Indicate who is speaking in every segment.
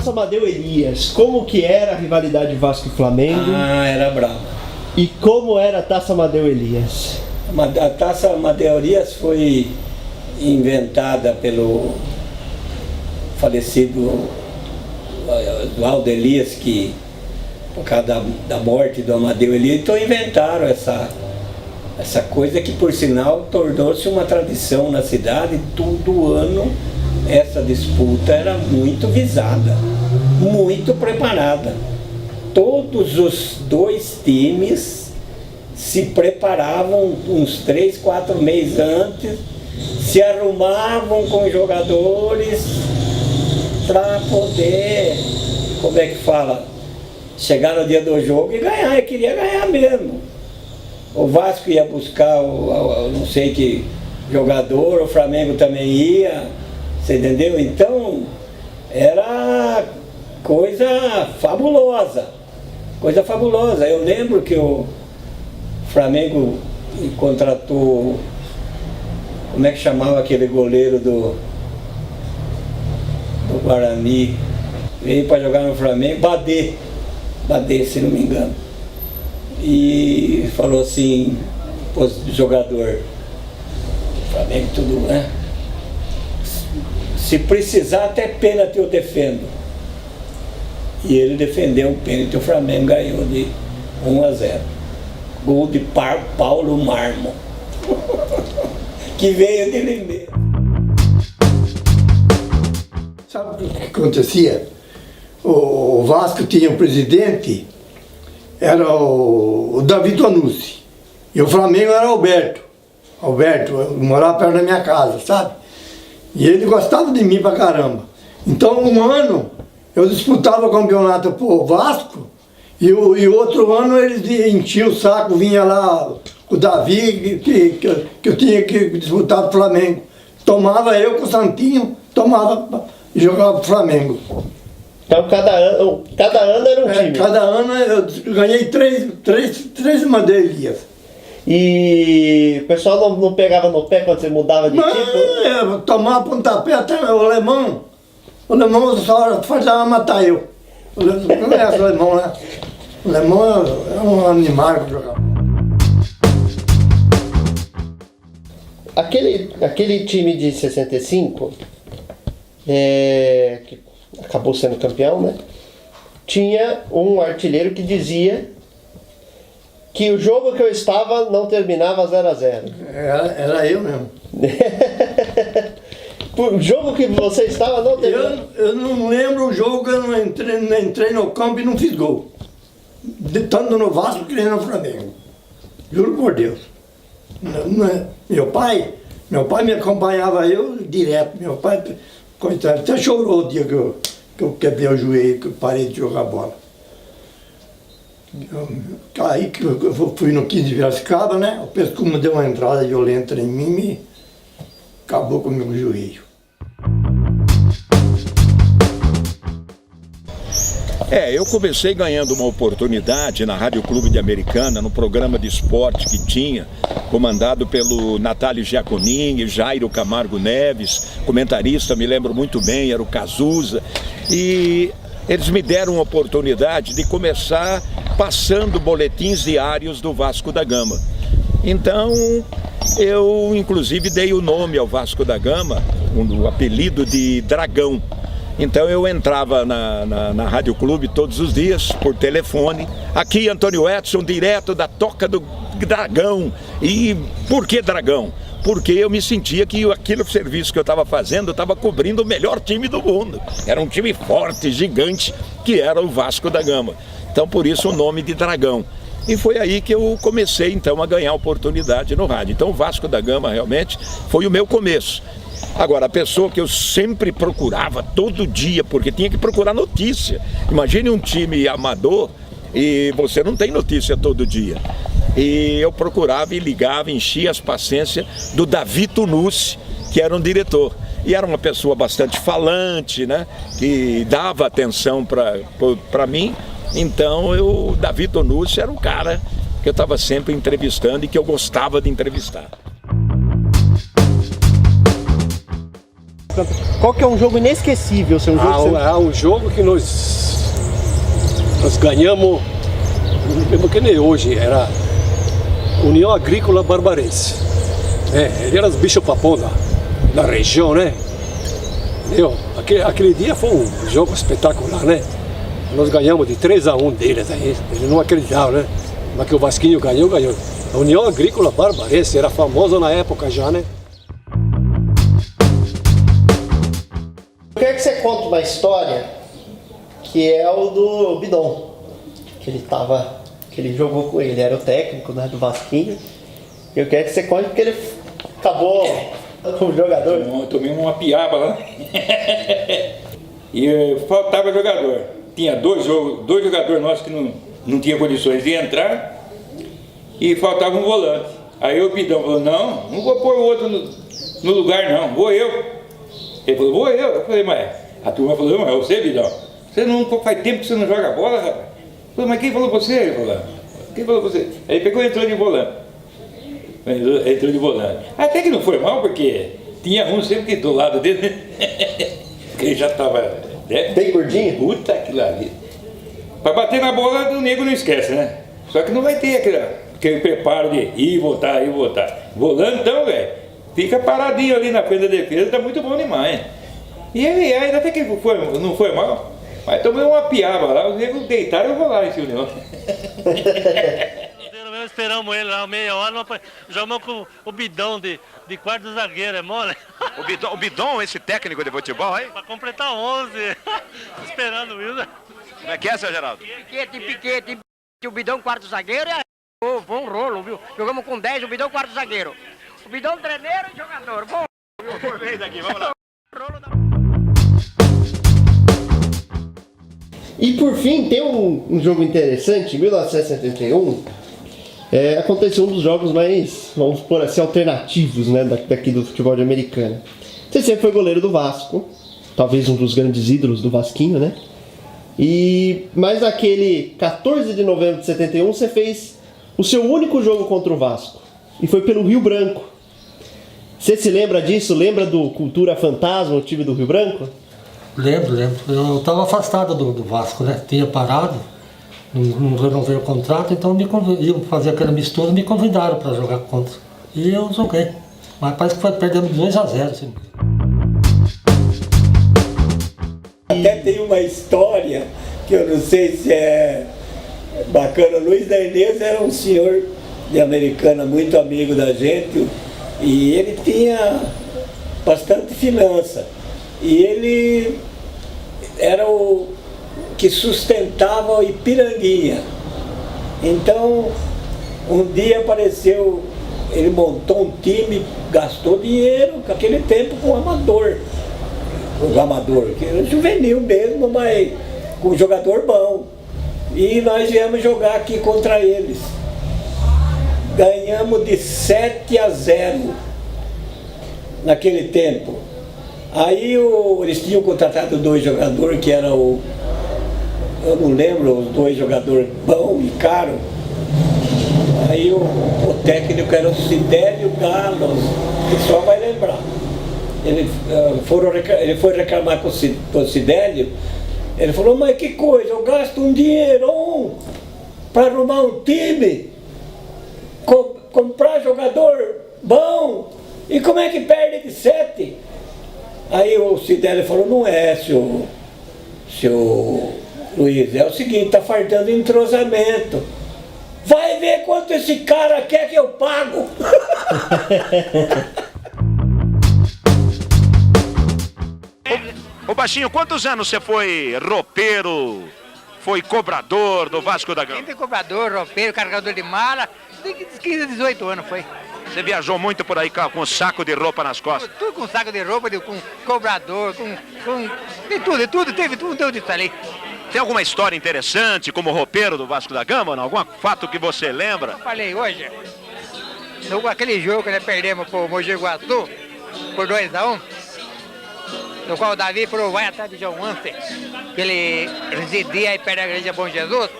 Speaker 1: Taça Amadeu Elias, como que era a rivalidade Vasco e Flamengo?
Speaker 2: Ah, era brava.
Speaker 1: E como era a Taça Amadeu Elias?
Speaker 2: A Taça Amadeu Elias foi inventada pelo falecido Oswaldo Elias, que por causa da morte do Amadeu Elias, então inventaram essa coisa que, por sinal, tornou-se uma tradição na cidade. Todo ano essa disputa era muito visada, muito preparada. Todos os dois times se preparavam uns 3, 4 meses antes, se arrumavam com jogadores para poder, como é que fala, chegar no dia do jogo e ganhar. Eu queria ganhar mesmo. O Vasco ia buscar, não sei que jogador, o Flamengo também ia, você entendeu? Então, era coisa fabulosa, coisa fabulosa. Eu lembro que o Flamengo contratou, como é que chamava aquele goleiro do Guarani, veio para jogar no Flamengo, Badê, se não me engano. E falou assim, pô, jogador, Flamengo tudo, né? Se precisar até pênalti eu defendo. E ele defendeu o pênalti, o Flamengo ganhou de 1-0. Gol de Paulo Marmo, que veio de Limeira.
Speaker 3: Sabe o que acontecia? O Vasco tinha um presidente, era o Davi Tonucci, e o Flamengo era Alberto, morava perto da minha casa, sabe? E ele gostava de mim pra caramba. Então um ano eu disputava o campeonato pro Vasco, e outro ano eles enchiam o saco, vinha lá o Davi, que eu tinha que disputar pro Flamengo. Tomava eu com o Santinho, tomava e jogava pro Flamengo.
Speaker 1: Então cada ano era um time.
Speaker 3: Cada ano eu ganhei três madeirinhas.
Speaker 1: E o pessoal não pegava no pé quando você mudava de tipo?
Speaker 3: Eu tomava pontapé até o alemão só fazia matar eu. Não é o alemão, né? O alemão é um animal que jogava.
Speaker 1: Aquele time de 65, que acabou sendo campeão, né? Tinha um artilheiro que dizia que o jogo que eu estava não terminava 0-0.
Speaker 3: Era eu mesmo.
Speaker 1: O jogo que você estava não terminava.
Speaker 3: Eu não lembro o jogo que eu não entrei no campo e não fiz gol. Tanto no Vasco que nem no Flamengo. Juro por Deus. Meu pai me acompanhava eu direto. Meu pai, coitado, até chorou o dia que eu quebrei o joelho, que eu parei de jogar bola. Aí que eu fui no 15 de Piracicaba, né? O pescoço deu uma entrada violenta em mim e acabou com o meu joelho.
Speaker 4: Eu comecei ganhando uma oportunidade na Rádio Clube de Americana, no programa de esporte que tinha, comandado pelo Natálio Giaconin e Jairo Camargo Neves, comentarista, me lembro muito bem, era o Cazuza, e eles me deram a oportunidade de começar passando boletins diários do Vasco da Gama. Então, eu inclusive dei o nome ao Vasco da Gama, o apelido de Dragão. Então eu entrava na Rádio Clube todos os dias, por telefone. Aqui Antônio Edson, direto da Toca do Dragão. E por que Dragão? Porque eu me sentia que aquele serviço que eu estava fazendo, eu estava cobrindo o melhor time do mundo. Era um time forte, gigante, que era o Vasco da Gama. Então por isso o nome de Dragão. E foi aí que eu comecei então a ganhar oportunidade no rádio. Então o Vasco da Gama realmente foi o meu começo. Agora, a pessoa que eu sempre procurava todo dia, porque tinha que procurar notícia. Imagine um time amador e você não tem notícia todo dia. E eu procurava e ligava, enchia as paciências do Davi Tonucci, que era um diretor. E era uma pessoa bastante falante, né? Que dava atenção para mim. Então, o Davi Tonucci era o cara que eu estava sempre entrevistando e que eu gostava de entrevistar.
Speaker 1: Qual que é um jogo inesquecível? Seu jogo que você...
Speaker 5: Há um jogo que nós ganhamos, mesmo que nem hoje, era União Agrícola Barbarense. Ele era os bichos-papão da região, né? Aquele dia foi um jogo espetacular, né? Nós ganhamos de 3-1 deles aí, eles não acreditavam, né? Mas que o Vasquinho ganhou. A União Agrícola Barbarense era famosa na época já, né?
Speaker 1: Eu quero que você conte uma história que é o do Bidon, que ele jogou com ele, era o técnico, né, do Vasquinho. Eu quero que você conte porque ele acabou como jogador.
Speaker 6: Eu tomei uma piaba lá e faltava jogador. Tinha dois jogadores nossos que não tinham condições de entrar e faltava um volante. Aí o Bidão falou, não vou pôr o outro no lugar não, vou eu. Ele falou, vou eu. Eu falei, mas a turma falou, mas é você, Bidão? Você não faz tempo que você não joga bola, rapaz? Eu falei, mas quem falou pra você? Ele falou, quem falou pra você? Aí pegou e entrou de volante. Entrou de volante. Até que não foi mal, porque tinha um sempre do lado dele, porque ele já estava... Né?
Speaker 1: Bem gordinho?
Speaker 6: Puta que lá. Pra bater na bola, o nego não esquece, né? Só que não vai ter aquele preparo de ir e voltar, ir e voltar. Volante, então, velho, fica paradinho ali na frente da defesa, tá muito bom demais. E aí até que não foi mal, mas tomei uma piaba lá, os negros deitaram e rolaram em cima dele.
Speaker 7: Esperamos ele lá meia hora, jogamos com o Bidão de quarto zagueiro, é mole?
Speaker 8: O Bidon, esse técnico de futebol aí?
Speaker 7: Pra completar 11, esperando isso.
Speaker 8: Como é que é, seu Geraldo?
Speaker 9: Piquete, o Bidão quarto zagueiro foi um rolo, viu? Jogamos com 10, o Bidão quarto zagueiro. O Bidão treneiro e jogador, bom.
Speaker 8: Por vez aqui, vamos lá.
Speaker 1: E por fim, tem um jogo interessante, em 1971, aconteceu um dos jogos mais, vamos pôr assim, alternativos, né, daqui do futebol de Americana. Você sempre foi goleiro do Vasco, talvez um dos grandes ídolos do Vasquinho, né? Mas naquele 14 de novembro de 71, você fez o seu único jogo contra o Vasco, e foi pelo Rio Branco. Você se lembra disso? Lembra do Cultura Fantasma, o time do Rio Branco?
Speaker 10: Lembro. Eu estava afastado do Vasco, né? Tinha parado, não renovei o contrato, então iam fazer aquela mistura, me convidaram para jogar contra. E eu joguei. Mas parece que foi perdendo 2-0. Assim.
Speaker 2: Até tem uma história que eu não sei se é bacana. Luiz da Inês era um senhor de Americana muito amigo da gente e ele tinha bastante finança. E ele era o que sustentava o Ipiranguinha. Então, um dia apareceu, ele montou um time, gastou dinheiro, naquele tempo com o amador, que era juvenil mesmo, mas com um jogador bom. E nós viemos jogar aqui contra eles. Ganhamos de 7-0 naquele tempo. Aí eles tinham contratado 2 jogadores, que eram eu não lembro, os 2 jogadores bons e caros. Aí o técnico era o Sidélio Galo, que só vai lembrar. Ele foi reclamar com o Sidélio, ele falou, mas que coisa, eu gasto um dinheirão para arrumar um time, comprar jogador bom, e como é que perde de 7? Aí o Sidélio falou, não é, seu Luiz, é o seguinte, tá faltando entrosamento. Vai ver quanto esse cara quer que eu pago.
Speaker 8: Ô Baixinho, quantos anos você foi roupeiro, foi cobrador do Vasco da Gama?
Speaker 9: Sempre cobrador, roupeiro, carregador de mala, tem 15, 18 anos foi.
Speaker 8: Você viajou muito por aí com saco de roupa nas costas?
Speaker 9: Tudo com saco de roupa, com cobrador, de tudo, teve tudo disso ali.
Speaker 8: Tem alguma história interessante como roupeiro do Vasco da Gama? Ou não? Algum fato que você lembra?
Speaker 9: Eu falei hoje, aquele jogo que nós perdemos pro Mogi Guaçu, por 2-1, no qual o Davi falou, vai atrás do João Anse, que ele residia aí perto da igreja Bom Jesus,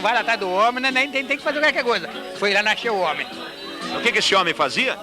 Speaker 9: vai atrás do homem, né? tem que fazer qualquer coisa. Foi lá, nasceu o homem.
Speaker 8: O que esse homem fazia?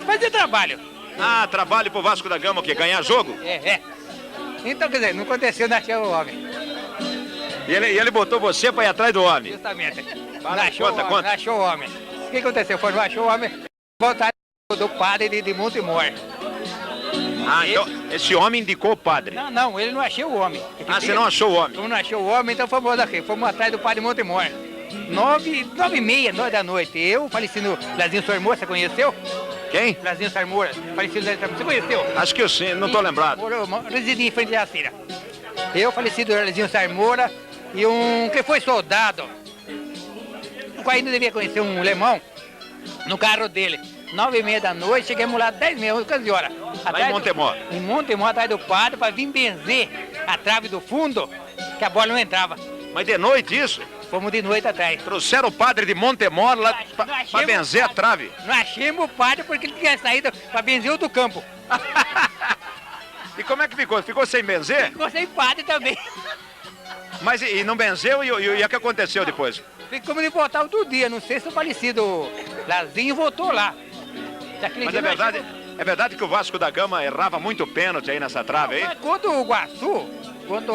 Speaker 9: Fazia trabalho.
Speaker 8: Ah, trabalho pro Vasco da Gama, o quê? Ganhar jogo?
Speaker 9: É. Então, quer dizer, não aconteceu, não achei o homem.
Speaker 8: E ele botou você pra ir atrás do homem?
Speaker 9: Justamente.
Speaker 8: Fala,
Speaker 9: Não achou o homem,
Speaker 8: conta.
Speaker 9: não achou o homem. O que aconteceu? Foi, não achou o homem, voltaram do padre de Montemor.
Speaker 8: Ah, então esse homem indicou o padre.
Speaker 9: Não, ele não achou o homem.
Speaker 8: Ah, você não achou o homem?
Speaker 9: Como não achou o homem, então fomos aqui, fomos atrás do padre Montemor. 9h30, 9 da noite. Eu, falecido Lazinho Sarmoura, você conheceu?
Speaker 8: Quem?
Speaker 9: Lazinho Sarmoura, falecido Lazinho Sarmoura, você conheceu?
Speaker 8: Acho que eu sei, não tô lembrado.
Speaker 9: Residia em frente à Jacira. Eu, falecido Lazinho Sarmoura, e um que foi soldado. O ainda devia conhecer um alemão no carro dele. 9h30 da noite, chegamos lá 10h30, 15 horas.
Speaker 8: Lá em Montemor.
Speaker 9: Em Montemor, atrás do padre, para vir benzer a trave do fundo, que a bola não entrava.
Speaker 8: Mas de noite isso?
Speaker 9: Fomos de noite atrás.
Speaker 8: Trouxeram o padre de Montemor lá pra benzer a trave.
Speaker 9: Não achamos o padre porque ele tinha saído para benzer o do campo.
Speaker 8: E como é que ficou? Ficou sem benzer?
Speaker 9: Ficou sem padre também.
Speaker 8: Mas e não benzeu e o que aconteceu depois?
Speaker 9: Ficamos de voltar outro dia, não sei se o falecido Lazinho voltou lá.
Speaker 8: Mas é verdade que o Vasco da Gama errava muito pênalti aí nessa trave aí?
Speaker 9: Mas quando o Guaçu, quando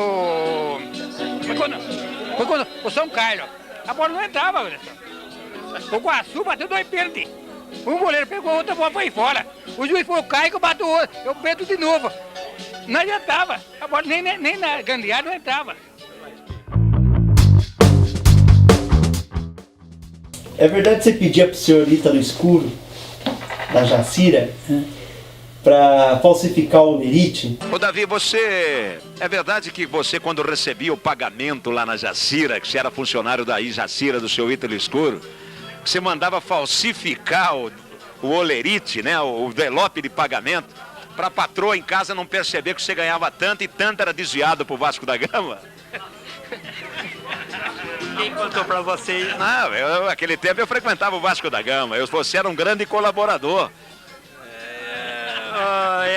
Speaker 9: o São Carlos, a bola não entrava, o Guaçu bateu 2 pênaltis. Um goleiro pegou outra, bola foi fora. O juiz foi o Caio, bateu outro, eu preto de novo. Não adiantava, a bola nem na gandeada não entrava.
Speaker 1: É verdade que você pedia pro senhor Ítalo Escuro, da Jacira, para falsificar o olerite?
Speaker 8: Ô Davi, é verdade que você, quando recebia o pagamento lá na Jacira, que você era funcionário da Jacira, do seu Ítalo Escuro, que você mandava falsificar o olerite, né, o envelope de pagamento, para a patroa em casa não perceber que você ganhava tanto e tanto era desviado pro Vasco da Gama?
Speaker 7: Quem contou pra vocês?
Speaker 8: Não, naquele tempo eu frequentava o Vasco da Gama, você era um grande colaborador.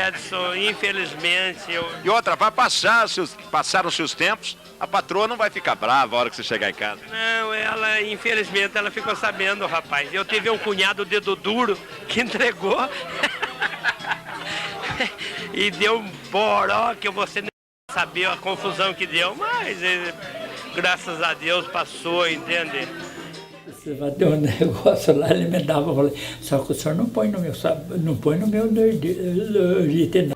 Speaker 7: Edson, infelizmente eu...
Speaker 8: E outra, vai passaram-se os tempos, a patroa não vai ficar brava a hora que você chegar em casa.
Speaker 7: Não, ela, infelizmente, ela ficou sabendo, rapaz. Eu tive um cunhado dedo duro que entregou e deu um boró que você nem sabia a confusão que deu, mas graças a Deus passou, entende?
Speaker 11: Você vai ter um negócio lá, ele me dava, eu falei, só que o senhor não põe no meu, não põe no meu item, não.